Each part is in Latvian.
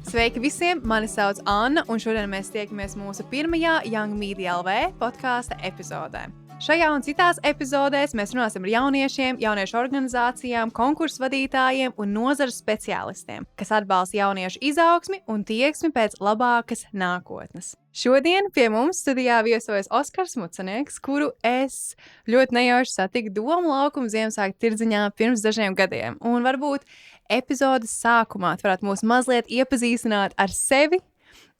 Sveiki visiem! Mani sauc Anna, un šodien mēs tiekamies mūsu pirmajā Young Media LV podkāsta epizodē. Šajā un citās epizodēs mēs runāsim ar jauniešiem, jauniešu organizācijām, konkursu vadītājiem un nozares speciālistiem, kas atbalsta jauniešu izaugsmi un tieksmi pēc labākas nākotnes. Šodien pie mums studijā viesojas Oskars Mucenieks, kuru es ļoti nejauši satiku Domu laukuma Ziemassvētku tirdziņā pirms dažiem gadiem. Un varbūt epizodes sākumā varētu mūs mazliet iepazīstināt ar sevi,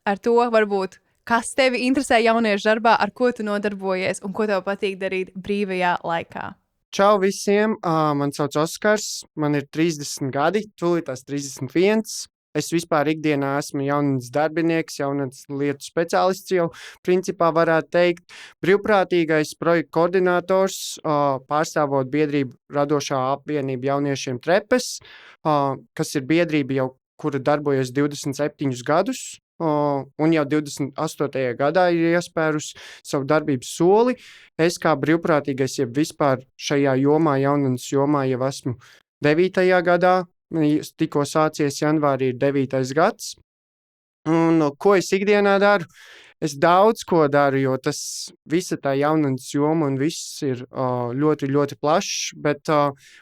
ar to varbūt, kas tevi interesē jauniešu darbā, ar ko tu nodarbojies un ko tev patīk darīt brīvajā laikā. Čau visiem, man sauc Oskars, man ir 30 gadi, tūlītās 31. Es vispār ikdienā esmu jaunas darbinieks, jaunas lietu speciālists jau principā varētu teikt. Brīvprātīgais projektu koordinators, pārstāvot biedrību Radošā apvienība jauniešiem Trepes, kas ir biedrība jau, kura darbojas 27 gadus. Un jau 28. gadā ir iespērus savu darbības soli. Es kā brīvprātīgais, ja vispār šajā jomā, jaunas jomā jau esmu 9. gadā, tikko sācies janvārī ir 9. gads. Un ko es ikdienā daru? Es daudz ko daru, jo tas visa tā jaunas joma un viss ir ļoti, ļoti plašs, bet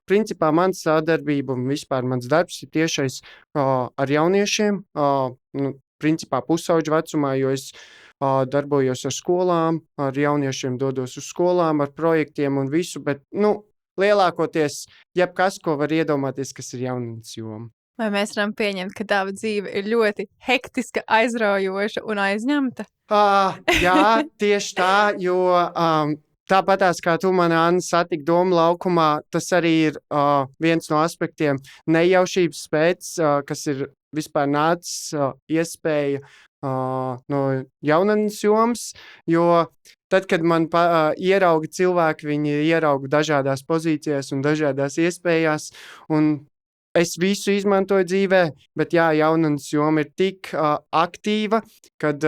principā mans sadarbība un vispār mans darbs ir tiešais ar jauniešiem, principā pusauģu vecumā, jo es darbojos ar skolām, ar jauniešiem dodos uz skolām, ar projektiem un visu, bet, lielākoties jebkas, ko var iedomāties, kas ir jaunas joma. Vai mēs varam pieņemt, ka tava dzīve ir ļoti hektiska, aizraujoša un aizņemta? Jā, tieši tā, jo tāpatās kā tu mani, Anna, satik Domu laukumā, tas arī ir viens no aspektiem nejaušības pēc, kas ir vispār nācis iespēja no jaunas jomas, jo tad, kad man ierauga cilvēki, viņi ierauga dažādās pozīcijās un dažādās iespējās, un es visu izmantoju dzīvē, bet jaunas joma ir tik aktīva, kad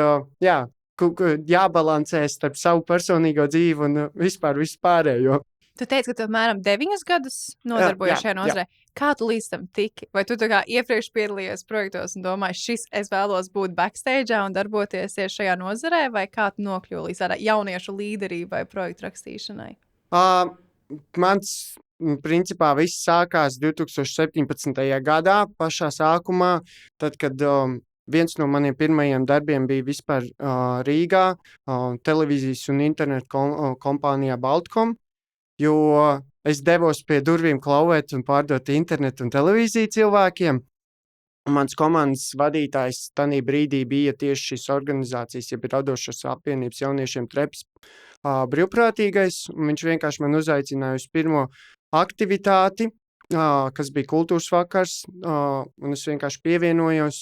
jābalansē starp savu personīgo dzīvi un vispār vispārējo. Tu teici, ka tu apmēram 9 gadus nodarbojies šajā nozarē. Kā tu līdz tam tiki? Vai tu tā kā iepriekš piedalījies projektos un domāji, es vēlos būt backstage'ā un darboties tieši šajā nozarē, vai kā tu nokļuvi līdz tādā jauniešu līderībai, projektu rakstīšanai? Mans principā viss sākās 2017. gadā, pašā sākumā, tad, kad viens no maniem pirmajiem darbiem bija vispār Rīgā, televīzijas un internetu kompānijā Baltkom, jo es devos pie durvīm klauvēt un pārdot internetu un televīziju cilvēkiem. Mans komandas vadītājs tanī brīdī bija tieši šīs organizācijas, jeb Radošās apvienības jauniešiem Trepes brīvprātīgais, un viņš vienkārši man uzaicināja uz pirmo aktivitāti, kas bija kultūras vakars, un es vienkārši pievienojos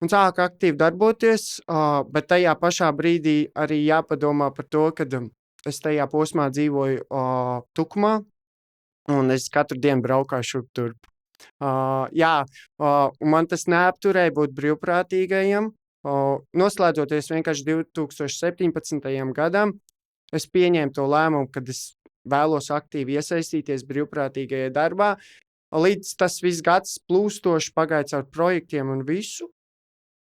un sāku aktīvi darboties, bet tajā pašā brīdī arī jāpadomā par to, kad es tajā posmā dzīvoju Tukumā, un es katru dienu braukāju šurp turp. Un man tas neapturēja būt brīvprātīgajam. Noslēdzoties vienkārši 2017. gadam, es pieņēmu to lēmumu, kad es vēlos aktīvi iesaistīties brīvprātīgajā darbā. Līdz tas viss gads plūstoši pagāja caur projektiem un visu.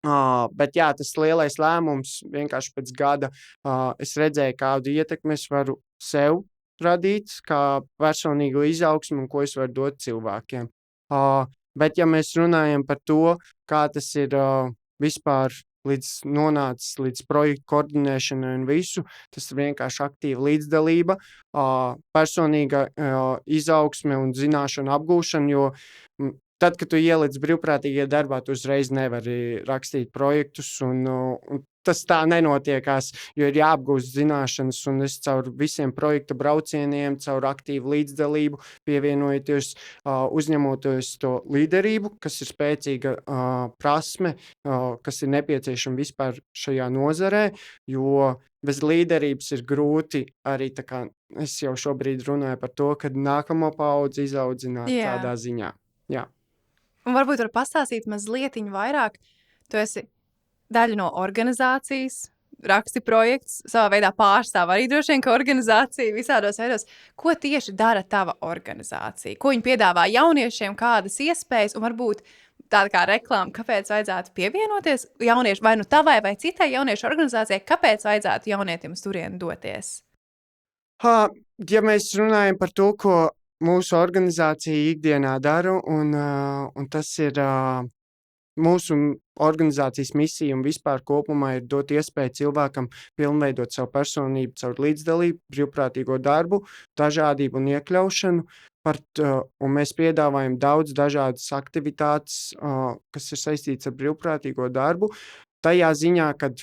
Bet tas lielais lēmums vienkārši pēc gada es redzēju, kādu ietekmi es varu sev radīt, kā personīgu izaugsmu un ko es varu dot cilvēkiem. Bet ja mēs runājam par to, kā tas ir vispār nonācis līdz projektu koordinēšanai un visu, tas ir vienkārši aktīva līdzdalība, personīga izaugsme un zināšana apgūšana, jo tad, kad tu ieliec brīvprātīgajā darbā, tu uzreiz nevari rakstīt projektus, un tas tā nenotiekās, jo ir jāapgūst zināšanas, un es caur visiem projektu braucieniem, caur aktīvu līdzdalību, pievienojoties, uzņemoties to līderību, kas ir spēcīga prasme, kas ir nepieciešama vispār šajā nozarē, jo bez līderības ir grūti arī tā kā es jau šobrīd runāju par to, kad nākamo paudzi izaudzināt tādā ziņā. Jā. Un varbūt var pastāstīt mazlietiņu vairāk. Tu esi daļa no organizācijas, raksti projekts, savā veidā pārstāv arī droši vien, ka organizācija visādos veidos. Ko tieši dara tava organizācija? Ko viņi piedāvā jauniešiem, kādas iespējas, un varbūt tāda kā reklāma, kāpēc vajadzētu pievienoties jauniešu, vai nu tavai vai citai jauniešu organizācijai, kāpēc vajadzētu jaunietim uz turieni doties? Ja mēs runājam par to, ko mūsu organizācija ikdienā dara, un tas ir mūsu organizācijas misija un vispār kopumā ir dot iespēju cilvēkam pilnveidot savu personību caur līdzdalību, brīvprātīgo darbu, dažādību un iekļaušanu. Un mēs piedāvājam daudz dažādas aktivitātes, kas ir saistītas ar brīvprātīgo darbu. Tajā ziņā, kad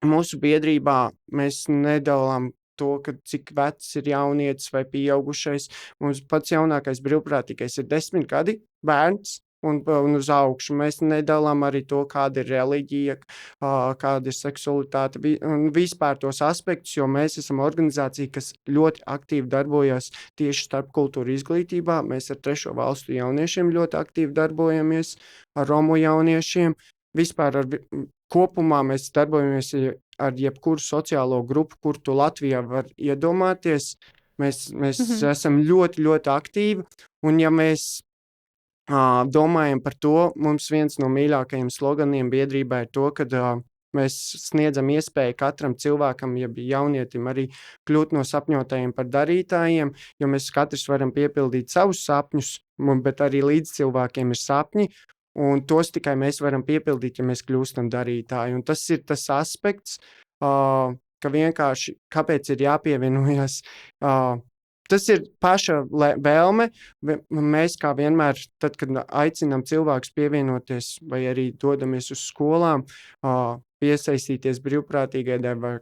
mūsu biedrībā mēs nedalām to, cik vecs ir jaunietis vai pieaugušais. Mums pats jaunākais brīvprātīgais ir 10 gadi, bērns. Un uz augšu mēs nedalām arī to, kāda ir reliģija, kāda ir seksualitāte un vispār tos aspektus, jo mēs esam organizācija, kas ļoti aktīvi darbojas tieši starpkultūru izglītībā. Mēs ar trešo valstu jauniešiem ļoti aktīvi darbojamies, ar romu jauniešiem. Vispār kopumā mēs darbojamies ar jebkuru sociālo grupu, kur tu Latvijā var iedomāties. Mēs esam ļoti, ļoti aktīvi, un ja mēs domājam par to, mums viens no mīļākajiem sloganiem biedrībā ir to, ka mēs sniedzam iespēju katram cilvēkam, ja jaunietim arī kļūt no sapņotājiem par darītājiem, jo mēs katrs varam piepildīt savus sapņus, bet arī līdz cilvēkiem ir sapņi, un tos tikai mēs varam piepildīt, ja mēs kļūstam darītāji. Un tas ir tas aspekts, ka vienkārši kāpēc ir jāpievienojas. Tas ir paša vēlme. Mēs kā vienmēr, tad, kad aicinām cilvēkus pievienoties vai arī dodamies uz skolām, piesaistīties brīvprātīgai darbai,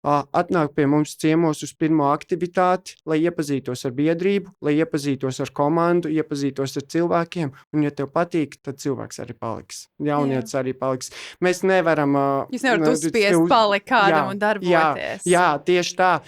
atnāk pie mums ciemos uz pirmo aktivitāti, lai iepazītos ar biedrību, lai iepazītos ar komandu, iepazītos ar cilvēkiem, un ja tev patīk, tad cilvēks arī paliks. Jaunietis arī paliks. Mēs nevaram... Jūs nevarat uzspiest palikt kādam un darboties. Jā, tieši tā.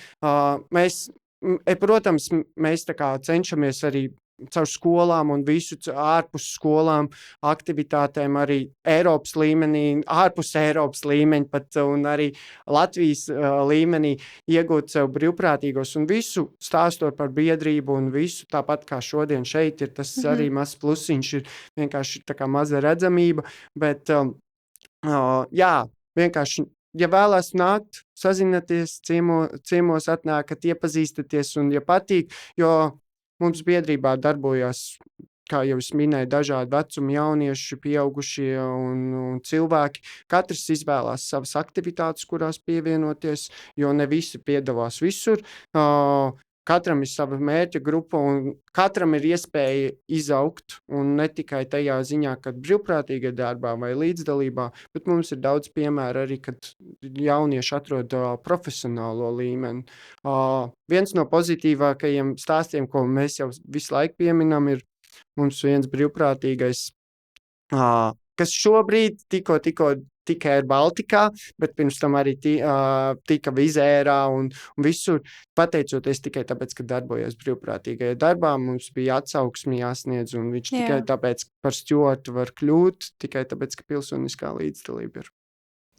Protams, mēs tā kā cenšamies arī caur skolām un visu ārpus skolām aktivitātēm arī Eiropas līmenī, ārpus Eiropas līmeņa pat un arī Latvijas līmenī iegūt sev brīvprātīgos un visu stāstot par biedrību un visu, tāpat kā šodien šeit ir tas arī mazs plusiņš, ir vienkārši tā kā maza redzamība, bet jā, vienkārši ja vēlās nākt, sazināties, ciemos atnākat, iepazīstaties un ja patīk, jo mums biedrībā darbojās, kā jau es minēju, dažādi vecumi jaunieši, pieaugušie un cilvēki. Katrs izvēlās savas aktivitātes, kurās pievienoties, jo ne visi piedalās visur. Katram ir sava mērķa grupa un katram ir iespēja izaugt un ne tikai tajā ziņā, kad brīvprātīgā darbā vai līdzdalībā, bet mums ir daudz piemēru arī, kad jaunieši atrod profesionālo līmeni. Viens no pozitīvākajiem stāstiem, ko mēs jau visu laiku pieminam, ir mums viens brīvprātīgais, kas šobrīd tikko tikai ir Baltikā, bet pirms tam arī tika Vizērā un visur, pateicoties tikai tāpēc, ka darbojas brīvprātīgajā darbā, mums bija atsauksmi jāsniedz, un viņš tikai tāpēc par stjuartu var kļūt, tikai tāpēc, ka pilsoniskā līdzdalība ir.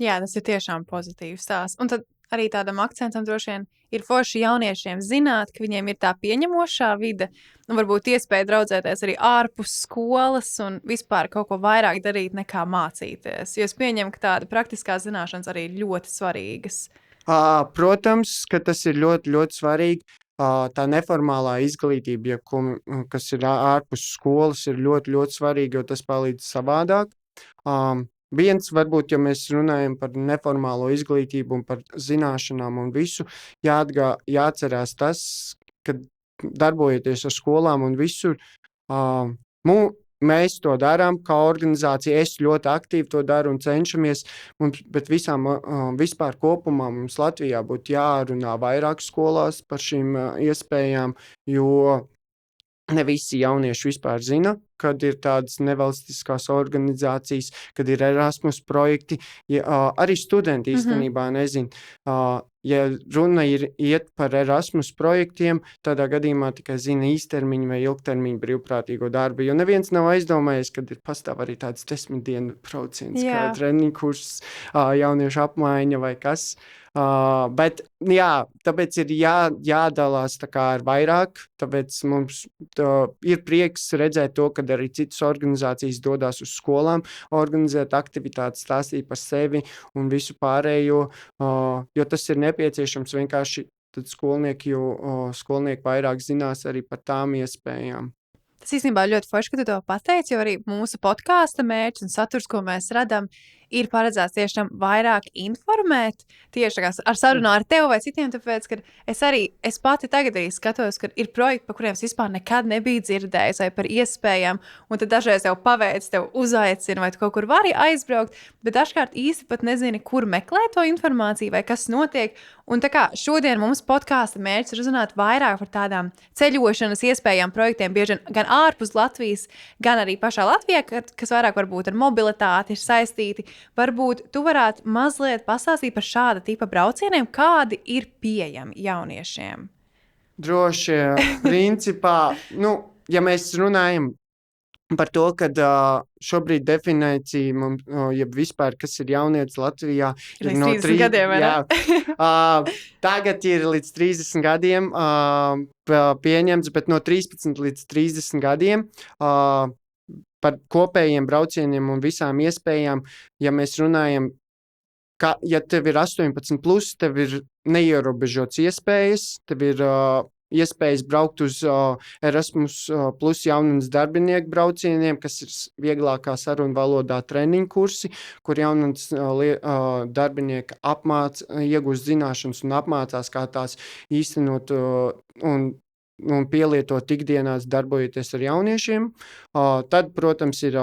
Jā, tas ir tiešām pozitīvs stāsts. Un tad arī tādam akcentam droši vien ir forši jauniešiem zināt, ka viņiem ir tā pieņemošā vide un varbūt iespēja draudzēties arī ārpus skolas un vispār kaut ko vairāk darīt nekā mācīties. Jo es pieņemu, ka tāda praktiskā zināšanas arī ir ļoti svarīgas. Protams, ka tas ir ļoti, ļoti svarīgi. Tā neformālā izglītība, kas ir ārpus skolas, ir ļoti, ļoti svarīga, jo tas palīdz savādāk. Viens, varbūt, ja mēs runājam par neformālo izglītību un par zināšanām un visu, jāatcerās tas, ka darbojoties ar skolām un visur, mēs to darām kā organizācija, es ļoti aktīvi to daru un cenšamies, bet vispār kopumā mums Latvijā būtu jārunā vairāk skolās par šīm iespējām, jo ne visi jaunieši vispār zina, kad ir tādas nevalstiskās organizācijas, kad ir Erasmus projekti. Arī studenti īstenībā nezin. Ja runa iet par Erasmus projektiem, tādā gadījumā tikai zina īstermiņu vai ilgtermiņu brīvprātīgo darbu, jo neviens nav aizdomājies, kad ir pastāv arī tāds 10 dienu brauciens, kā treniņkurs, jauniešu apmaiņa vai kas. Bet, tāpēc ir jādalās tā kā ar vairāk, tāpēc mums ir prieks redzēt to, kad arī citas organizācijas dodās uz skolām, organizēt aktivitātes, stāstīt par sevi un visu pārējo, jo tas ir nepieciešams vienkārši, tad skolnieki vairāk zinās arī par tām iespējām. Tas īstenībā ļoti forši, ka tu to pateici, jo arī mūsu podkāsta mērķis un saturs, ko mēs radām, ir paredzēts tiešām vairāk informēt tieši ar sarunu ar tevi vai citiem, tāpēc, ka es pati tagad arī skatos, ka ir projekti, par kuriem es vispār nekad nebiju dzirdējis vai par iespējām, un tad dažreiz jau paveic, tev uzaicina vai tu kaut kur vari aizbraukt, bet dažkārt īsti pat nezini, kur meklēt to informāciju vai kas notiek, un tā kā šodien mums podkāsta mērķis ir uzrunāt vairāk par tādām ceļošanas iespējām projektiem, bieži gan ārpus Latvijas, gan arī pašā Latvijā, kas vairāk varbūt ar mobilitāti ir saistīti. Varbūt tu varētu mazliet pastāstīt par šāda tipa braucieniem, kādi ir pieejami jauniešiem? Droši, principā, ja mēs runājam par to, ka šobrīd definīcija mums, jeb vispār, kas ir jaunietis Latvijā, ir no 30 gadiem, vai ne? Tagad ir līdz 30 gadiem pieņemts, bet no 13 līdz 30 gadiem par kopējiem braucieniem un visām iespējām, ja mēs runājam, ja tev ir 18+, tev ir neierobežots iespējas, tev ir iespējas braukt uz Erasmus plus jaunas darbinieku braucieniem, kas ir vieglākā sarunu valodā treniņu kursi, kur jaunas darbinieki iegūst zināšanas un apmācās, kā tās īstenot un pielietot ikdienās darbojoties ar jauniešiem. Tad, protams, ir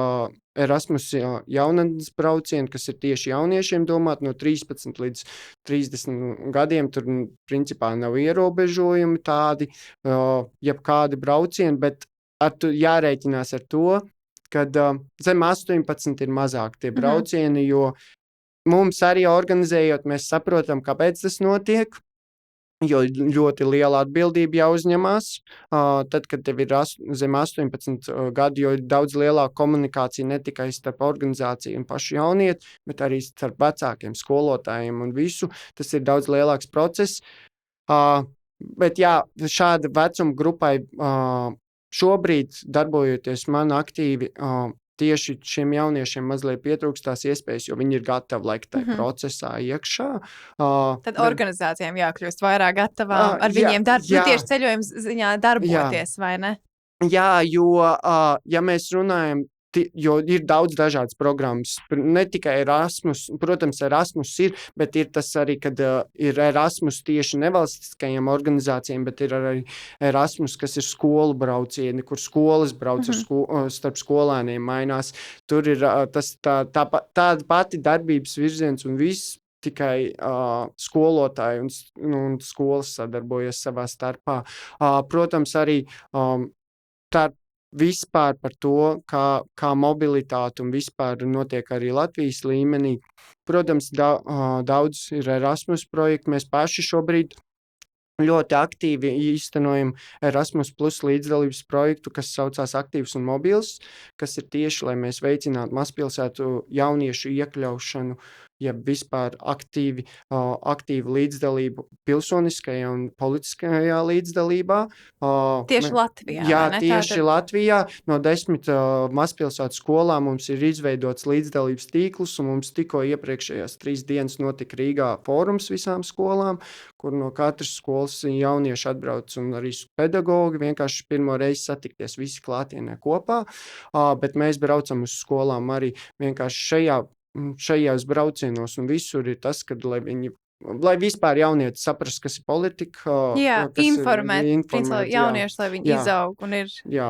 Erasmus jaunatnes braucieni, kas ir tieši jauniešiem domāt no 13 līdz 30 gadiem. Tur, principā, nav ierobežojumi tādi, jebkādi braucieni, bet jārēķinās ar to, kad zem 18 ir mazāk tie braucieni, jo mums arī organizējot, mēs saprotam, kāpēc tas notiek. Jo ļoti liela atbildība jāuzņemās, tad, kad tev ir zem 18 gadi, jo ir daudz lielāka komunikācija ne tikai starp organizāciju un pašu jaunieti, bet arī starp vecākiem, skolotājiem un visu. Tas ir daudz lielāks process. Bet šāda vecuma grupai šobrīd darbojoties man aktīvi, tieši šiem jauniešiem mazliet pietrūkst tās iespējas, jo viņi ir gatavi laikt tajā procesā iekšā. Tad organizācijām jākļūst vairāk gatavām ar viņiem tieši ceļojums ziņā darboties, vai ne? Jā, jo, ja mēs runājam, jo ir daudz dažādas programmas, ne tikai Erasmus, protams, Erasmus ir, bet ir tas arī, kad ir Erasmus tieši nevalstiskajām organizācijām, bet ir arī Erasmus, kas ir skolu braucieni, kur skolas brauc starp skolēniem mainās. Tur ir tāda pati darbības virziens un viss, tikai skolotāji un skolas sadarbojas savā starpā. Protams, arī tā vispār par to, kā mobilitāte un vispār notiek arī Latvijas līmenī. Protams, daudz ir Erasmus projekti. Mēs paši šobrīd ļoti aktīvi īstenojam Erasmus plus līdzdalības projektu, kas saucās Aktīvs un mobils, kas ir tieši, lai mēs veicinātu mazpilsētu jauniešu iekļaušanu, ja vispār aktīvu līdzdalību pilsoniskajā un politiskajā līdzdalībā. Tieši Latvijā, jā, tieši Latvijā. No 10 mazpilsētu skolām mums ir izveidots līdzdalības tīklus, un mums tikko iepriekšējās 3 dienas notika Rīgā fórums visām skolām, kur no katras skolas jaunieši atbrauc un arī pedagogi vienkārši pirmo reizi satikties visi klātienē kopā, bet mēs braucam uz skolām arī vienkārši šajās braucienos, un visur ir tas, kad, lai vispār jaunieši saprast, kas ir politika. Informēt jaunieši, lai viņi izaug un ir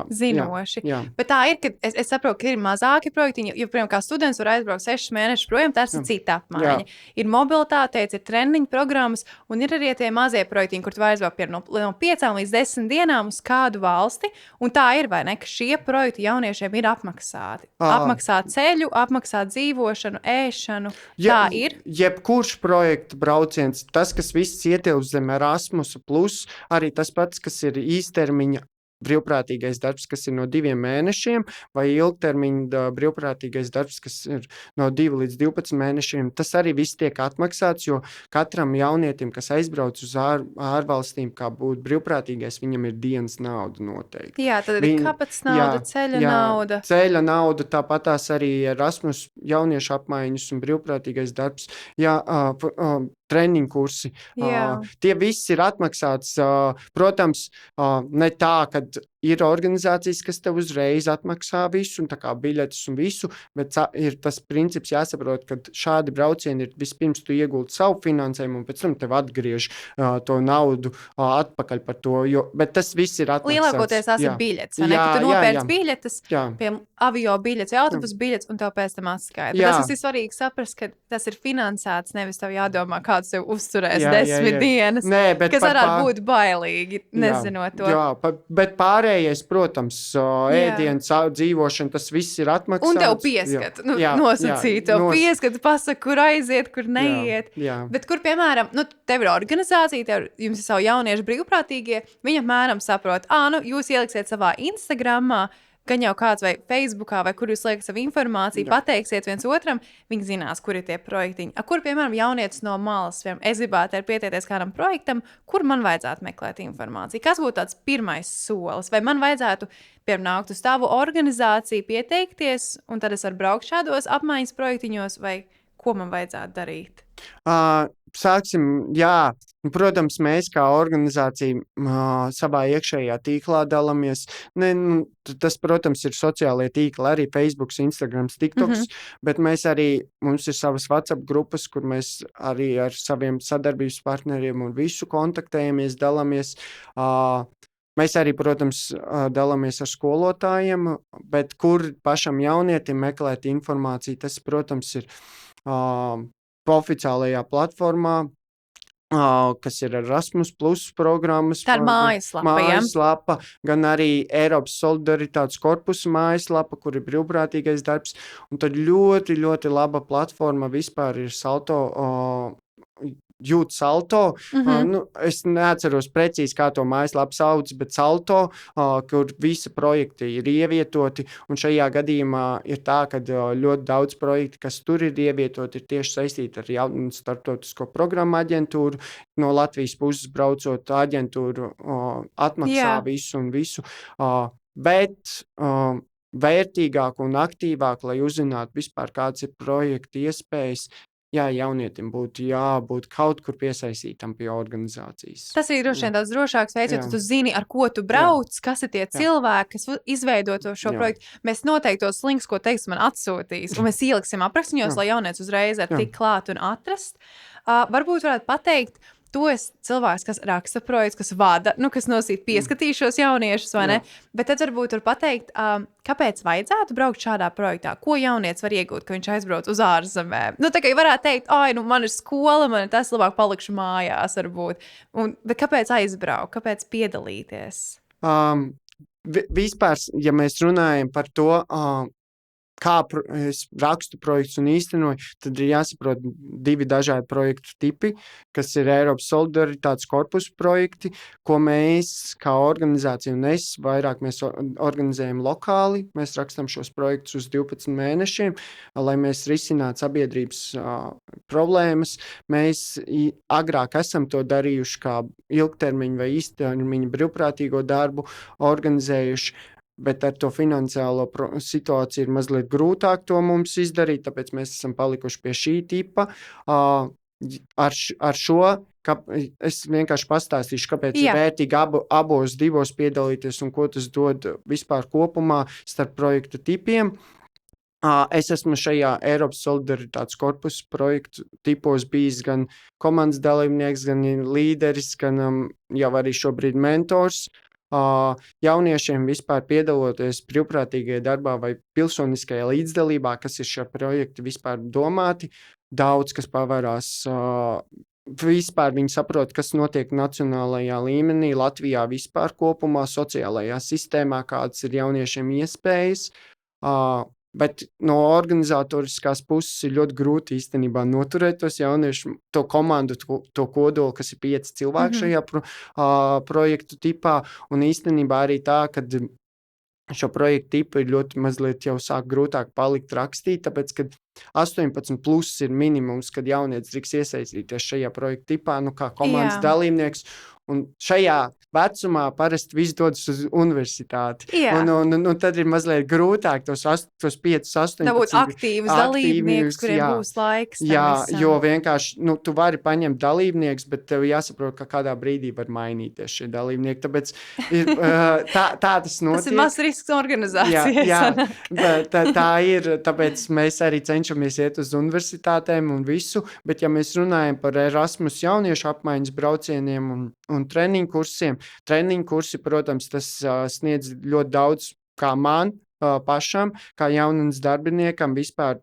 zinoši. Jā. Bet tā ir, ka es saprotu, ka ir mazāki projekti, jo, piemēram, kā students var aizbraukt 6 mēnešus projām, tas ir cita apmaiņa. Ir mobilitāte, ir treniņu programmas, un ir arī tie mazie projekti, kur tu aizbraukt no 5 līdz 10 dienām uz kādu valsti, un tā ir, vai ne, ka šie projekti jauniešiem ir apmaksāti. Apmaksāt ceļu, apmaksāt dzīvošanu, ēšanu. Tā ir. Jebkurš projekta brauciens, tas, kas viss ietilpst zem Erasmus plus, arī tas pats, kas ir īstermiņa brīvprātīgais darbs, kas ir no 2 mēnešiem, vai ilgtermiņa brīvprātīgais darbs, kas ir no 2 līdz 12 mēnešiem. Tas arī viss tiek atmaksāts, jo katram jaunietim, kas aizbrauc uz ārvalstīm, kā būt brīvprātīgais, viņam ir dienas nauda noteikti. Jā, tad ir kapatas nauda, ceļa nauda. Ceļa nauda, tāpatās arī Erasmus jauniešu apmaiņas un brīvprātīgais darbs. Jā, treniņu kursi. Tie visi ir atmaksāts. Protams, ne tā, ka ir organizācijas, kas tev uzreiz atmaksā visu, un tā kā biļetes un visu, bet ir tas princips jāsaprot, ka šādi braucieni ir vispirms tu ieguldi savu finansējumu, un pēc tam tev atgriež to naudu atpakaļ par to, bet tas viss ir atmaksāts. Lielākoties tās ir biļetes, vai ne? Ka tu nopērc biļetes, pie avio biļetes, autobus biļetes, un tev pēc tam atskaita. Bet tas ir svarīgi saprast, ka tas ir finansēts, nevis tev jādomā, kāds tev uzturēs 10 dienas, kas varētu būt bailīgi, nezinot to. Jā, bet pārējais, protams, ēdiens, dzīvošana, tas viss ir atmaksāts. Un tev pieskat, nosacīt tev pieskat, pasaka, kur aiziet, kur neiet. Bet kur, piemēram, tev ir organizācija, jums ir savu jauniešu brīvprātīgie, viņi apmēram saprot, jūs ieliksiet savā Instagramā, gan jau kāds vai Facebookā, vai kur jūs liekat savu informāciju, pateiksiet viens otram, viņi zinās, kur ir tie projektiņi. Kur, piemēram, jaunietis no malas, es gribētu pieteities kādam projektam, kur man vajadzētu meklēt informāciju? Kas būtu tāds pirmais solis? Vai man vajadzētu, piemēram, nākt uz tavu organizāciju, pieteikties, un tad es varu braukt šādos apmaiņas projektiņos, vai ko man vajadzētu darīt? Sāksim, protams, mēs kā organizācija savā iekšējā tīklā dalāmies. Tas, protams, ir sociālie tīkli, arī Facebook, Instagram, TikToks, bet mums ir savas WhatsApp grupas, kur mēs arī ar saviem sadarbības partneriem un visu kontaktējamies, dalāmies. Mēs arī, protams, dalāmies ar skolotājiem, bet kur pašam jaunietim meklēt informāciju, tas, protams, ir oficiālajā platformā, kas ir Erasmus Plus programmas. Tā ir mājaslapa, gan arī Eiropas solidaritātes korpusa mājaslapa, kur ir brīvprātīgais darbs. Un tad ļoti, ļoti laba platforma vispār ir Youth Salto. Es neatceros precīzi, kā to mājaslapu sauc, bet Salto, kur visi projekti ir ievietoti, un šajā gadījumā ir tā, ka ļoti daudz projekti, kas tur ir ievietoti, ir tieši saistīti ar starptautisko programmu aģentūru. No Latvijas puses braucot aģentūru atmaksā visu un visu, bet vērtīgāk un aktīvāk, lai uzzinātu vispār, kāds ir projekta iespējas. Jaunietim būtu jābūt kaut kur piesaistītam pie organizācijas. Tas ir droši vien tāds drošāks veids, jo tu zini, ar ko tu brauc, kas ir tie cilvēki, kas izveido šo projektu. Mēs noteikti tos links, ko teiks, man atsūtīs, un mēs ieliksim aprakstiņos, lai jaunieci uzreiz ar tik klāt un atrast. Varbūt varētu pateikt, tu esi cilvēks, kas raksta projekts, kas vada, kas nosīt pieskatīšos jauniešus, vai ne? Bet tad varbūt var pateikt, kāpēc vajadzētu braukt šādā projektā? Ko jaunietis var iegūt, ka viņš aizbrauc uz ārzemēm? Tā kā varētu teikt, man ir skola, man ir tas, labāk palikšu mājās, varbūt. Bet kāpēc aizbraukt? Kāpēc piedalīties? Vispār, ja mēs runājam par to, kā es rakstu projektus un īstenoju, tad ir jāsaprot 2 dažādi projektu tipi, kas ir Eiropas solidaritātes korpusa projekti, ko mēs kā organizācija un vairāk mēs organizējam lokāli. Mēs rakstam šos projektus uz 12 mēnešiem, lai mēs risinātu sabiedrības problēmas. Mēs agrāk esam to darījuši kā ilgtermiņu vai īstermiņu brīvprātīgo darbu organizējuši. Bet ar to finansiālo situāciju ir mazliet grūtāk to mums izdarīt, tāpēc mēs esam palikuši pie šī tipa. Ar šo es vienkārši pastāstīšu, kāpēc ir vērtīgi abos divos piedalīties un ko tas dod vispār kopumā starp projektu tipiem. Es esmu šajā Eiropas solidaritātes korpusa projektu tipos bijis gan komandas dalībnieks, gan līderis, gan jau arī šobrīd mentors. Jauniešiem vispār piedaloties brīvprātīgajā darbā vai pilsoniskajā līdzdalībā, kas ir šie projekti vispār domāti, daudz kas pavērās. Vispār viņi saprot, kas notiek nacionālajā līmenī, Latvijā vispār kopumā, sociālajā sistēmā, kādas ir jauniešiem iespējas. Bet no organizatoriskās puses ir ļoti grūti īstenībā noturēt tos jauniešus, to komandu, to kodolu, kas ir 5 cilvēki šajā projektu tipā. Un īstenībā arī tā, ka šo projektu tipu ir ļoti mazliet jau sāk grūtāk palikt rakstīt, tāpēc, ka 18 plus ir minimums, kad jaunietis drīkst iesaistīties šajā projektu tipā, kā komandas dalībnieks. Un šajā vecumā parasti viss dodas uz universitāti. Un tad ir mazliet grūtāk tos 5, 18. Dabūt aktīvus dalībniekus, kuriem būs laiks. Jo vienkārši, tu vari paņemt dalībniekus, bet tev jāsaprot, ka kādā brīdī var mainīties šie dalībnieki. Tāpēc tā tas notiek. Tas ir mazs risks organizācijai. Tā ir, tāpēc mēs arī cenšamies iet uz universitātēm un visu, bet ja mēs runājam par Erasmus jauniešu apmaiņas braucieniem un treniņu kursiem. Treniņu kursi, protams, tas sniedz ļoti daudz kā man pašam, kā jaunas darbiniekam vispār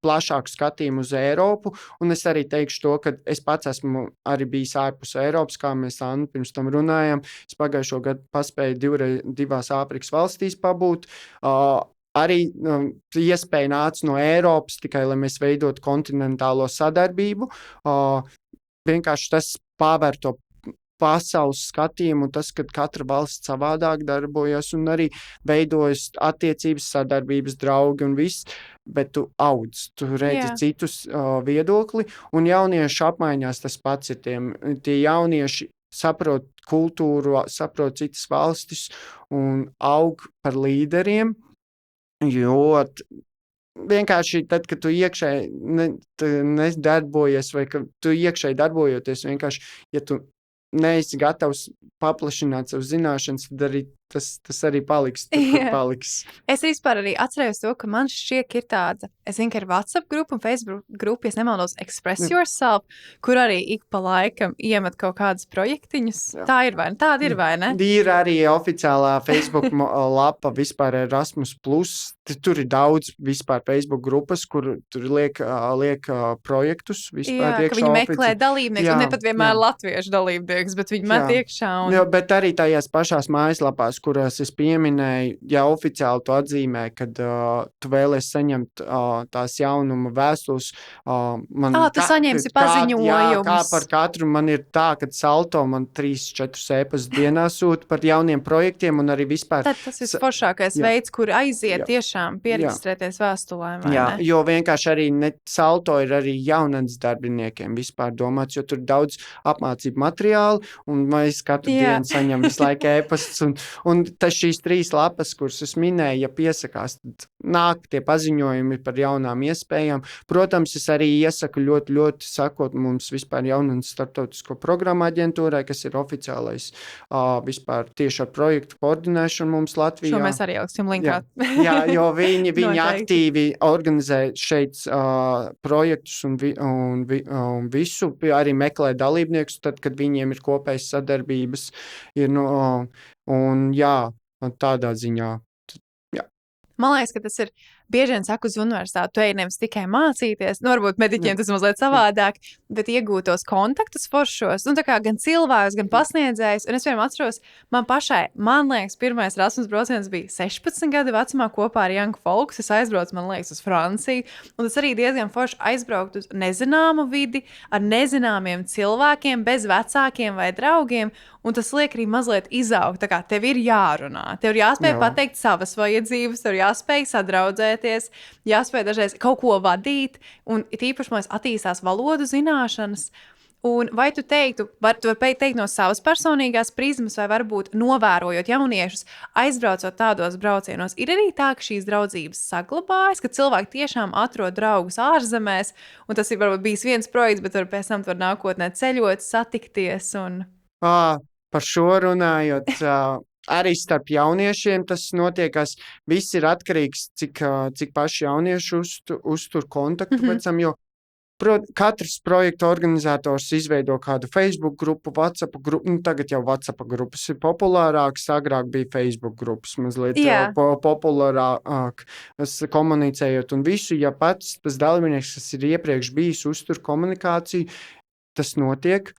plašāku skatījumu uz Eiropu, un es arī teikšu to, ka es pats esmu arī bijis ārpus Eiropas, kā mēs Annu pirms tam runājam. Es pagājušo gadu paspēju 2 Āfrikas valstīs pabūt. Arī iespēja nāca no Eiropas, tikai lai mēs veidotu kontinentālo sadarbību. Vienkārši tas pavēr to pasaules skatījumu, un tas, ka katra valsts savādāk darbojas un arī veidojas attiecības, sadarbības, draugi un viss, bet tu audz, tu redzi citus viedokli, un jauniešu apmaiņās tas pats ir tie jaunieši saprot kultūru, saprot citas valstis un aug par līderiem, jo vienkārši tad, kad tu iekšēji nedarbojies vai ka tu iekšēji darbojoties, vienkārši, ja tu neesi gatavs paplašināt savas zināšanas, tad arī tas arī paliks, kur paliks. Es vispār arī atcerējos to, ka man šķiet ir tāda, es zinu, ka ir WhatsApp grupa un Facebook grupa, ja nemaldos, Express Yourself, kur arī ik pa laikam iemet kaut kādas projektiņus. Tā ir vai ne? Tāda ir vai ne? Ir arī oficiālā Facebook lapa vispār Erasmus+. Tur ir daudz vispār Facebook grupas, kur tur liek projektus vispār iekšā. Ka viņi meklē dalībniekus, un ne pat vienmēr latviešu dalībniekus, bet viņi met iekšā. Bet arī tajās pašās mājaslapās, kurās es pieminēju, ja oficiāli tu atzīmē, kad tu vēlies saņemt tās jaunuma vēstules. Tu saņemsi paziņojumus. Kā par katru man ir tā, kad Salto man 3-4 e-pastus dienā sūta par jauniem projektiem un arī vispār. Tad tas ir foršākais veids, kur aiziet tiešām pieregistrēties vēstulēm. Jo vienkārši arī Salto ir arī jaunas darbiniekiem vispār domāts, jo tur daudz apmācību materiālu un mēs katru dienu saņem visu laiku e-pastus un šīs 3 lapas, kuras es minēju, ja piesakās, tad nāk tie paziņojumi par jaunām iespējām. Protams, es arī iesaku ļoti sakot mums vispār jaunas starptautisko programmu aģentūrai, kas ir oficiālais vispār tieši ar projektu koordinēšanu mums Latvijā. Šo mēs arī ieliksim linkā. Jo viņi aktīvi organizē šeit projektus un visu, arī meklē dalībniekus, tad, kad viņiem ir kopējas sadarbības. Un tādā ziņā. Man liekas, ka tas ir bieži vien saku uz universitāti, tu ej nevis tikai mācīties, varbūt mediķiem tas mazliet savādāk, bet iegūt tos kontaktus foršos, tā kā gan cilvēkus, gan pasniedzējus, un es vienam atceros, man liekas, pirmais Erasmus brauciens bija 16 gadu vecumā kopā ar Young Folks, es aizbraucu, man liekas, uz Franciju, un tas arī diezgan forši aizbraukt uz nezināmu vidi, ar nezināmiem cilvēkiem, bez vecākiem vai draugiem, un tas liek arī mazliet izaugt, tā kā tev ir jārunā, tev ir jāspēj pateikt savas vajadzības, tev ir jāspēj sadraudzēties, jāspēj dažreiz kaut ko vadīt, un tīpaši mums attīstās valodu zināšanas. Un vai tu teiktu, tu vari teikt no savas personīgās prizmas, vai varbūt novērojot jauniešus, aizbraucot tādos braucienos, ir arī tā, ka šīs draudzības saglabājas, ka cilvēki tiešām atrod draugus ārzemēs, un tas ir varbūt bijis viens projekts, bet pēc tam tu vari nākotnē ceļot, satikties un... Par šo runājot, arī starp jauniešiem tas notiekās. Viss ir atkarīgs, cik paši jaunieši uztur kontaktu pēc tam, jo katrs projekta organizators izveido kādu Facebook grupu, WhatsApp grupu. Tagad jau WhatsApp grupas ir populārākas, agrāk bija Facebook grupas mazliet populārāk komunicējot un visu. Ja pats tas dalībnieks, kas ir iepriekš bijis, uztur komunikāciju, tas notiek.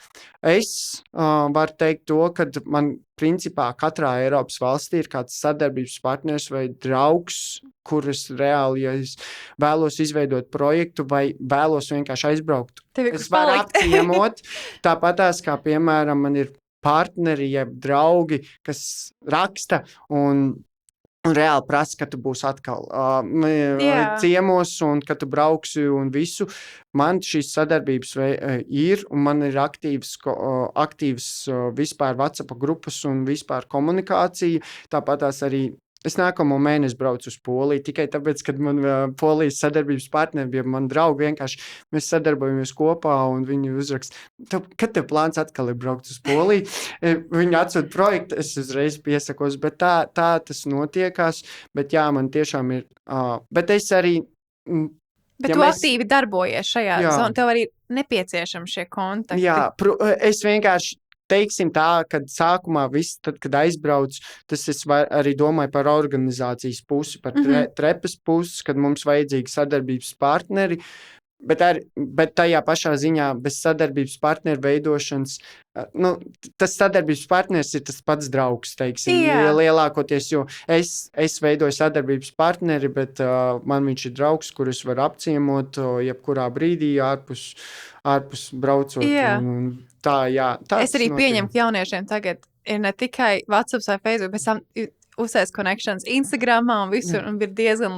Es varu teikt to, ka man principā katrā Eiropas valstī ir kāds sadarbības partners vai draugs, kurus reāli, ja es vēlos izveidot projektu vai vēlos vienkārši aizbraukt. Es varu apciemot, tāpatās kā, piemēram, man ir partneri, jeb draugi, kas raksta un reāli prasa, ka tu būsi atkal ciemos un ka tu brauksi un visu. Man šīs sadarbības ir un man ir aktīvs vispār WhatsApp grupas un vispār komunikācija. Tāpatās arī es nākamo mēnesi braucu uz Poliju tikai tāpēc, kad man Polijas sadarbības partneri bija mani draugi, vienkārši mēs sadarbojamies kopā un viņi uzraksta, kad tev plāns atkal ir braukt uz Poliju? Viņi atsūta projektu, es uzreiz piesakos, bet tā tas notiekās, bet jā, man tiešām ir, bet es arī... Bet tu aktīvi darbojies šajā zonā, tev arī nepieciešami šie kontakti. Jā, es vienkārši teiksim tā, kad sākumā viss, tad, kad aizbrauc, tas es arī domāju par organizācijas pusi, par trepas pusi, kad mums vajadzīgi sadarbības partneri, bet tajā pašā ziņā bez sadarbības partneru veidošanas, tas sadarbības partners ir tas pats draugs, teiksim, lielākoties, jo es veidoju sadarbības partneri, bet man viņš ir draugs, kurus var apciemot jebkurā brīdī ārpus braucot. Un tā, jā. Es arī pieņemu, ka jauniešiem tagad ir ne tikai WhatsApp vai Facebook, bet tam uzsēs connections Instagramā un visur, un ir diezgan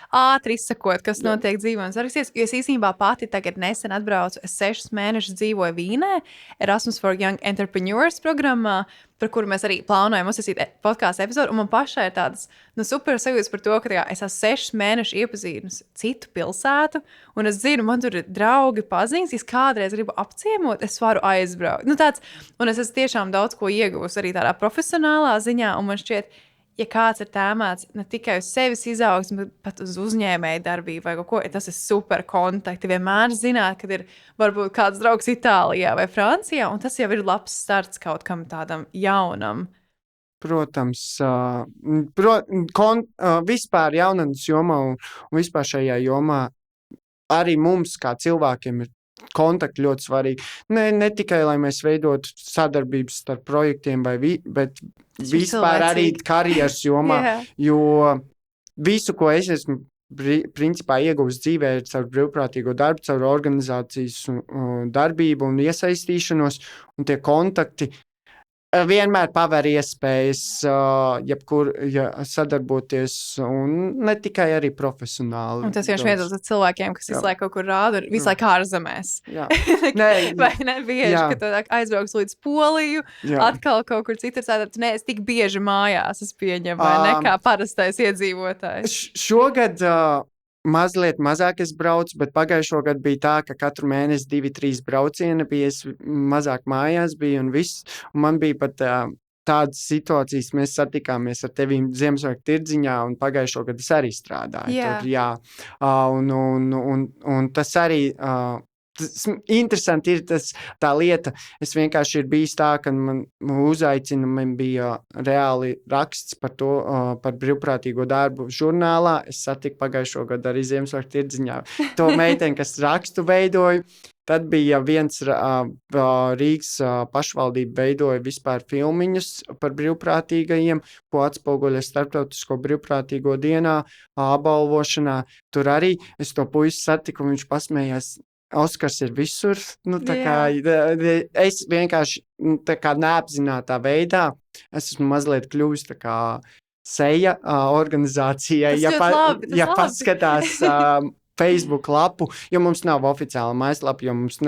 ātri izsakot, kas notiek dzīvē un saraksties, jo es īstenībā pati tagad nesen atbraucu, es 6 mēnešus dzīvoju Vīnē, Erasmus for Young Entrepreneurs programmā, par kuru mēs arī plānojam uzsākt podcastu epizodu, un man pašai ir tādas super sajūtas par to, ka es esmu 6 mēnešu iepazīstinus citu pilsētu, un es zinu, man tur ir draugi paziņas, ja kādreiz gribu apciemot, es varu aizbraukt. Un es esmu tiešām daudz ko ieguvusi arī tādā profesionālā ziņā, un man šķiet, ja kāds ir tēmēts ne tikai uz sevis izaugsmi, bet pat uz uzņēmēju darbību vai kaut ko, tas ir super kontakti. Vienmēr zināt, kad ir varbūt kāds draugs Itālijā vai Francijā, un tas jau ir labs starts kaut kam tādam jaunam. Protams, vispār jaunatnes jomā un vispār šajā jomā arī mums kā cilvēkiem ir kontakti ļoti svarīgi. Ne tikai, lai mēs veidotu sadarbības starp projektiem, bet vispār arī karjeras jomā, jo visu, ko es esmu principā ieguvis dzīvē caur brīvprātīgo darbu, caur organizācijas darbību un iesaistīšanos, un tie kontakti vienmēr paver iespējas sadarboties un ne tikai arī profesionāli. Un tas vienkārši viedot ar cilvēkiem, kas visu laiku kaut kur rāda un visu laiku ārzemēs. Vai ne bieži, ka tu aizbrauks līdz Poliju, atkal kaut kur citur, tad es tik bieži mājās es pieņemu, vai ne, kā parastais iedzīvotājs. Šogad mazliet mazāk es braucu, bet pagājušo gadu bija tā, ka katru mēnesi 2-3 braucieni bija, es mazāk mājās biju un viss. Un man bija pat tādas situācijas, mēs satikāmies ar tevīm Ziemassvētku tirdziņā un pagājušo gadu es arī strādāju. Tur, un tas arī... Interesanti ir tā lieta, es vienkārši ir bijis tā, ka man uzaicina, man bija reāli raksts par to, par brīvprātīgo darbu žurnālā, es satiku pagājušo gadu arī Ziemassvētku tirdziņā to meiteni, kas rakstu veidoju, tad bija viens Rīgas pašvaldība veidoja vispār filmiņus par brīvprātīgajiem, ko atspoguļoja starptautisko brīvprātīgo dienā, apbalvošanā, tur arī es to puisi satiku, viņš pasmējās, Oskars ir visur, kā, es vienkārši tā kā neapzinātā veidā, es esmu mazliet kļuvis tā kā seja organizācijai, paskatās Facebook lapu, jo mums nav oficiāla mājaslapa, jo mums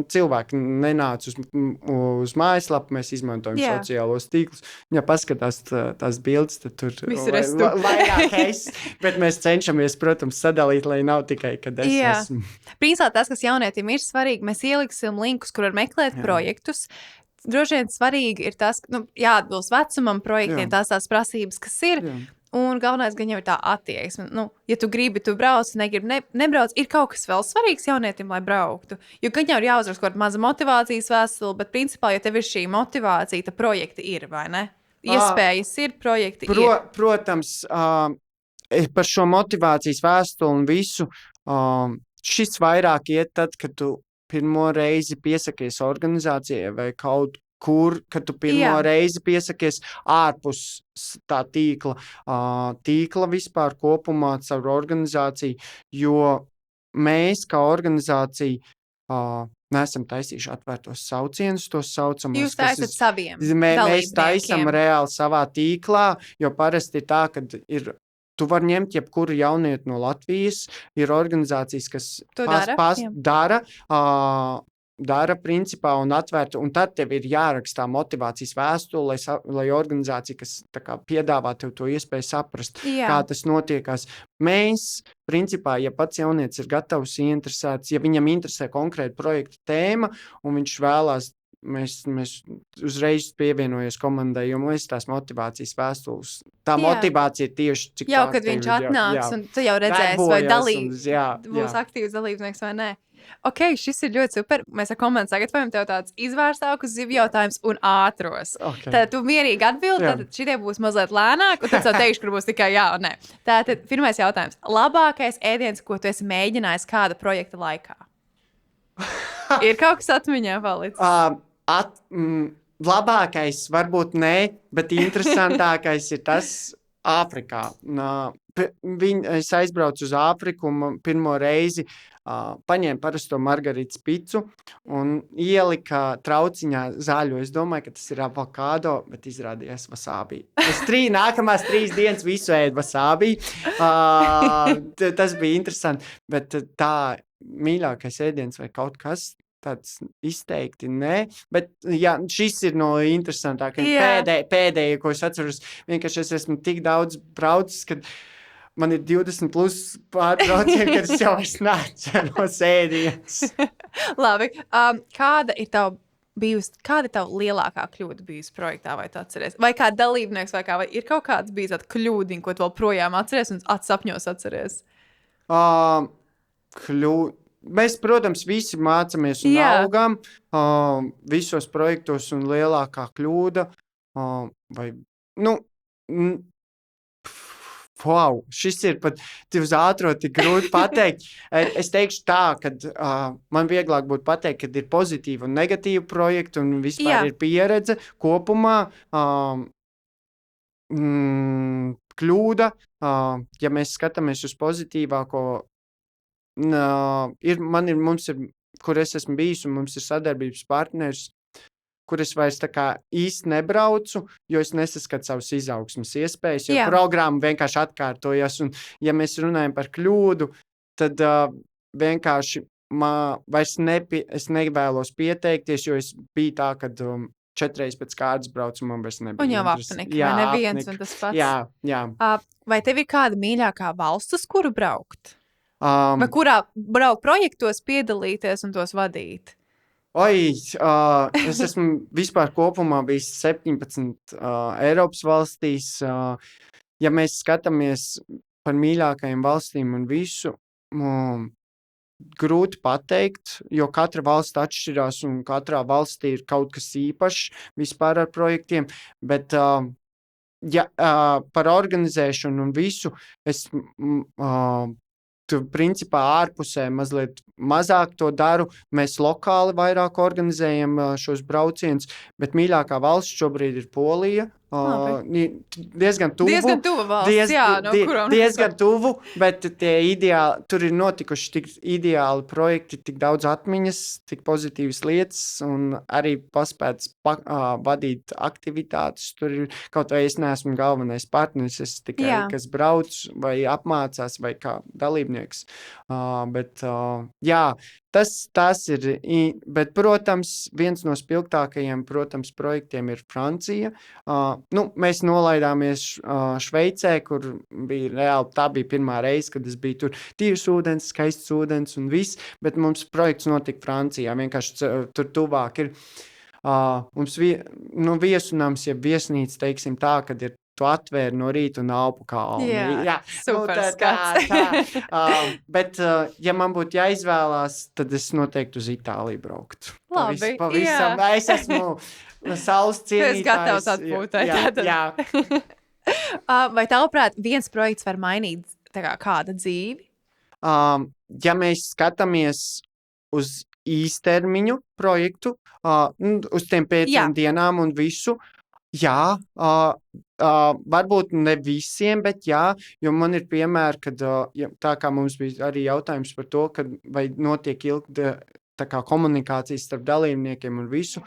cilvēki nenāc uz mājaslapu, mēs izmantojam sociālos tīklus. Ja paskatās tās bildes, tad tur vairāk bet mēs cenšamies, protams, sadalīt, lai nav tikai, kad es esmu. Principā tas, kas jaunietim ir svarīgi, mēs ieliksim linkus, kur var meklēt projektus. Droši vien svarīgi ir tas, jāatbilst vecumam projektiem, tās prasības, kas ir. Un galvenais gan jau ir tā attieksme. Ja tu gribi, tu brauc, negribi, nebrauc, ir kaut kas vēl svarīgs jaunietim, lai brauktu. Jo gan jau ir jāuzraksta kaut kāda maza motivācijas vēstule, bet principā, ja tev ir šī motivācija, tad projekti ir, vai ne? Iespējas ir, projekti ir. Protams, par šo motivācijas vēstuli un visu, šis vairāk iet tad, kad tu pirmo reizi piesakies organizācijai vai kaut kur, kad tu pirmo reizi piesakies ārpus tā tīkla vispār kopumā caur organizāciju, jo mēs kā organizācija neesam taisījuši atvērtos saucienus, tos saucamos. Jūs taisat saviem mēs taisam reāli savā tīklā, jo parasti ir tā, kad tu vari ņemt jebkuru jaunieti no Latvijas, ir organizācijas, kas dara principā un atvērtu, un tad tev ir jārakstā motivācijas vēstule, lai organizācija, kas tā kā piedāvā tev to iespēju saprast, kā tas notiekās. Mēs, principā, ja pats jaunietis ir gatavs, ieinteresēts, ja viņam interesē konkrēta projekta tēma, un viņš vēlās, mēs uzreiz pievienojamies komandai, jo mēs tās motivācijas vēstules. Tā motivācija ir tieši cik jau, kad viņš atnāks, un tu jau redzēsi, vai būs aktīvs dalībnieks vai nē. Ok, šis ir ļoti super. Mēs ar komandu sagatavojam tev tāds izvērstākus zivju jautājums un ātros. Okay. Tad tu mierīgi atbildi, tad šitie būs mazliet lēnāk, un tad tev teikšu, kur būs tikai jā un nē. Tātad pirmais jautājums. Labākais ēdiens, ko tu esi mēģinājis kāda projekta laikā? Ir kaut kas atmiņā palicis? Labākais varbūt nē, bet interesantākais ir tas Āfrikā. Es aizbraucu uz Āfriku un pirmo reizi paņēmu parasto margarītas picu un ielika trauciņā zaļo. Es domāju, ka tas ir avokado, bet izrādījās wasābi. Es nākamās 3 dienas visu ēdu wasābi. Tas bija interesanti, bet tā mīļākais ēdiens vai kaut kas tāds izteikti nē, bet jā, šis ir no interesantākajiem pēdējie, ko es atceros. Vienkārši es esmu tik daudz braucis, kad man ir 20 plus pārbraucieni, kad es jau neatceros ēdienas. Labi, kāda ir tava lielākā kļūda bijusi projektā, vai tu atceries? Vai kā dalībnieks, vai ir kaut kāds bijis tāda kļūdiņa, ko tu vēl projām atceries un sapņos atceries? Mēs, protams, visi mācāmies un augam visos projektos, un lielākā kļūda šis ir pat uz ātro tik grūti pateikt. Es teikšu tā, ka man vieglāk būtu pateikt, ka ir pozitīva un negatīva projekta un vispār ir pieredze kopumā. Kļūda, ja mēs skatāmies uz pozitīvāko, mums ir, kur es esmu bijis, un mums ir sadarbības partners, kur es vairs tā kā īsti nebraucu, jo es nesaskatu savas izaugsmes iespējas, jo programma vienkārši atkārtojas, un ja mēs runājam par kļūdu, tad vienkārši es nevēlos pieteikties, jo es biju tā, kad 4 reizes pēc kārtas braucu, man vairs nebija. Un jau apnika, vai neviens un tas pats? Jā. Vai tev ir kāda mīļākā valsts, uz kuru braukt? Vai kurā braukt projektos piedalīties un tos vadīt? Es esmu vispār kopumā bijis 17 Eiropas valstīs. Ja mēs skatāmies par mīļākajiem valstīm un visu, grūti pateikt, jo katra valsts atšķirās un katrā valstī ir kaut kas īpašs vispār ar projektiem, bet par organizēšanu un visu es principā ārpusē mazliet mazāk to daru. Mēs lokāli vairāk organizējam šos braucienus, bet mīļākā valsts šobrīd ir Polija. Diezgan tuvu valsts, diezgan tuvu, bet tur ir notikuši tik ideāli projekti, tik daudz atmiņas, tik pozitīvas lietas un arī paspēts vadīt aktivitātes. Tur ir kaut vai es neesmu galvenais partneris, es tikai kas brauc vai apmācās vai kā dalībnieks. Tas ir, bet, protams, viens no spilgtākajiem, projektiem ir Francija. Mēs nolaidāmies Šveicē, kur bija reāli, tā bija pirmā reize, kad es biju tur tīrs ūdens, skaists ūdens un viss, bet mums projekts notika Francijā, vienkārši tur tuvāk ir. Mums viesunams, ja viesnīca, teiksim tā, kad ir tu atvēri no rīta un aupu kalni. Jā, super skats. Bet, ja man būtu jāizvēlās, tad es noteikti uz Itāliju brauktu. Labi, pavisam. Es esmu saules cienītājs. Tu esi gatavs atpūtēt. Jā. Vai tavuprāt, viens projekts var mainīt kāda dzīvi? Ja mēs skatāmies uz īstermiņu projektu uz tiem 5 dienām un visu. Jā, varbūt ne visiem, bet jā, jo man ir piemēri, kad tā kā mums bija arī jautājums par to, kad vai notiek tā kā komunikācijas starp dalībniekiem un visu.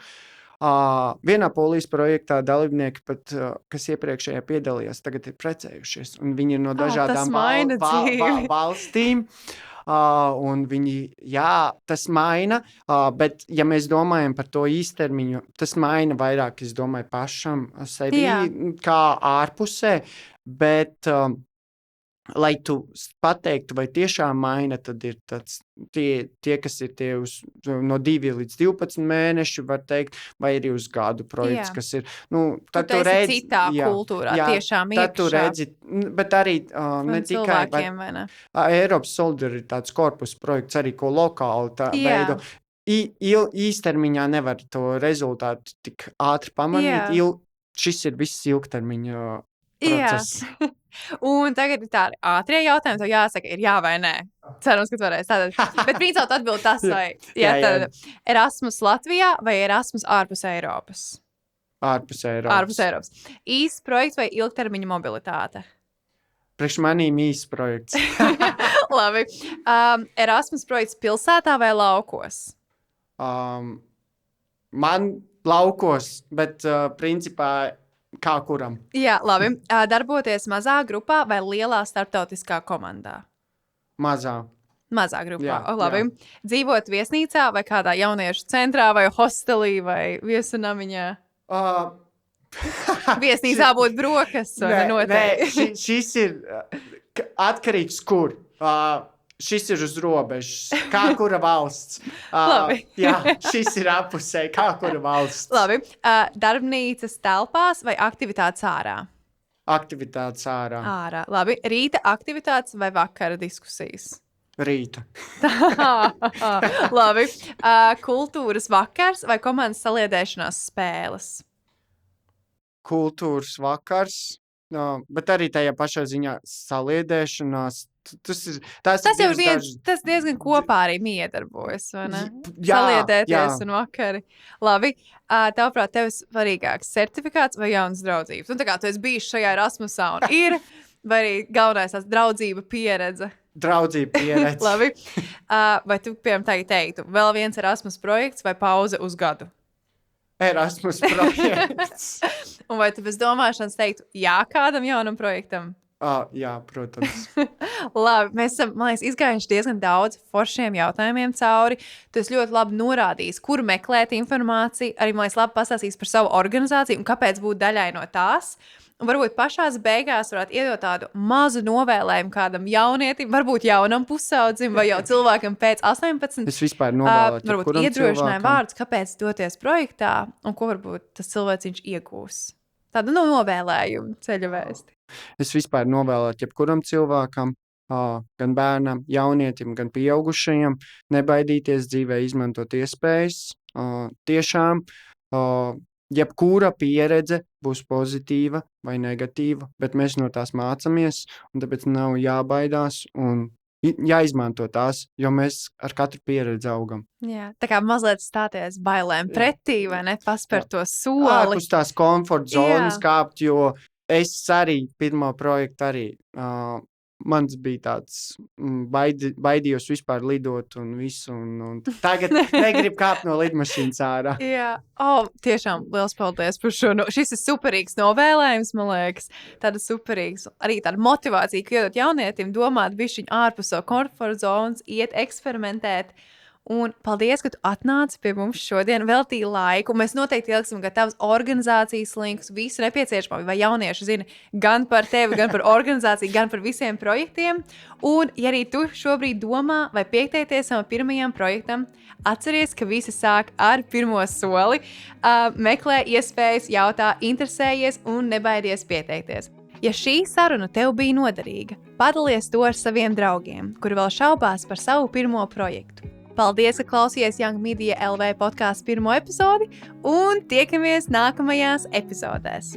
Vienā polijas projektā dalībnieki pat, kas iepriekšējā piedalījās, tagad ir precējušies, un viņi ir no dažādām valstīm. Un viņi, tas maina, bet ja mēs domājam par to īstermiņu, tas maina vairāk, es domāju, pašam sevi kā ārpusē, bet lai tu pateiktu, vai tiešām maina, tad ir tie kas ir tie no 2 līdz 12 mēneši, var teikt, vai arī uz gadu projekts, kas ir, tad tu redzi citā kultūrā, tiešām iekšā. Tad tu redzi, bet arī ne tikai, Eiropas solidaritātes korpusa projekts arī, ko lokāli veido. Īstermiņā nevar to rezultātu tik ātri pamanīt, šis ir viss ilgtermiņa process. Un tagad ir tādi ātrie jautājumi, tev jāsaka, ir jā vai nē. Cerams, ka tu varēsi tātad. Bet principā tu atbild tas vai. Jā. Erasmus Latvijā vai Erasmus ārpus Eiropas? Ārpus Eiropas. Īsts projekts vai ilgtermiņa mobilitāte? Priekš manīm īsts projekts. Labi. Erasmus projekts pilsētā vai laukos? Man laukos, bet principā kā kuram. Jā, labi. Darboties mazā grupā vai lielā starptautiskā komandā? Mazā grupā. Labi. Dzīvot viesnīcā vai kādā jauniešu centrā vai hostelī vai viesunamiņā? Viesnīcā būt brokas vai noteikti? Šis ir atkarīgs kur. Šis ir uz robežas. Kā kura valsts? Jā, šis ir apusē. Kā kura valsts? Labi. Darbnīcas telpās vai aktivitātes ārā? Aktivitātes ārā. Labi. Rīta aktivitātes vai vakara diskusijas? Rīta. Labi. Kultūras vakars vai komandas saliedēšanās spēles? Kultūras vakars, bet arī tajā pašā ziņā saliedēšanās. Tas jau ir tas diezgan kopā arī miedarbojas, vai ne? Saliedēties un vakari. Labi, tavuprāt, tev svarīgāks certifikāts vai jaunas draudzības? Un tā kā tu esi bijis šajā Erasmusā un ir, vai arī galvenais tās draudzība pieredze? Draudzība pieredze. Labi. Vai tu, piemēram, teiktu, vēl viens Erasmus projekts vai pauze uz gadu? Erasmus projekts. Un vai tu bez domāšanas teiktu jā kādam jaunam projektam? Jā, protams. Labi, mēs esam, man liekas, izgājuši diezgan daudz foršiem jautājumiem cauri. Tu esi ļoti labi norādījis, kur meklēt informāciju. Arī, man liekas, labi pastāstījis par savu organizāciju un kāpēc būt daļai no tās. Un varbūt pašās beigās varētu iedot tādu mazu novēlējumu kādam jaunietim, varbūt jaunam pusaudzim vai jau cilvēkam pēc 18. Es vispār novēlētu, varbūt iedrošinājumu vārdus, kāpēc doties projektā un ko varbūt tas cilvēciņš iegūs. Tādu novēlējumu ceļa vēsti. Es vispār novēlētu jebkuram cilvēkam, gan bērnam, jaunietim, gan pieaugušajam, nebaidīties dzīvē, izmantot iespējas. Tiešām, jebkura pieredze būs pozitīva vai negatīva, bet mēs no tās mācāmies, un tāpēc nav jābaidās un jāizmanto tās, jo mēs ar katru pieredzi augam. Jā, tā kā mazliet stāties bailēm pretī, vai ne, paspērt to soli. Ārpus tās komforta zonas kāpt, jo es arī pirmo projektu arī, mans bija tāds, baidījos vispār lidot un visu, un tagad negribu kāpt no lidmašīnas ārā. Jā, tiešām liels paldies par šo. Šis ir superīgs novēlējums, man liekas, tāda superīgs, arī tāda motivācija, ka iedot jaunietim domāt bišķiņ ārpus savu komforta zonas, iet eksperimentēt. Un paldies, ka tu atnāci pie mums šodien, veltīji laiku. Mēs noteikti ieliksim gatavas organizācijas linkus, visu nepieciešamo, vai jaunieši zina gan par tevi, gan par organizāciju, gan par visiem projektiem. Un, ja arī tu šobrīd domā vai pieteikties savam pirmajam projektam, atceries, ka visi sāk ar pirmo soli. Meklē iespējas, jautā, interesējies un nebaidies pieteikties. Ja šī saruna tev bija noderīga, padalies to ar saviem draugiem, kuri vēl šaubās par savu pirmo projektu. Paldies, ka klausījies Young Media LV podcastu pirmo epizodi un tiekamies nākamajās epizodēs.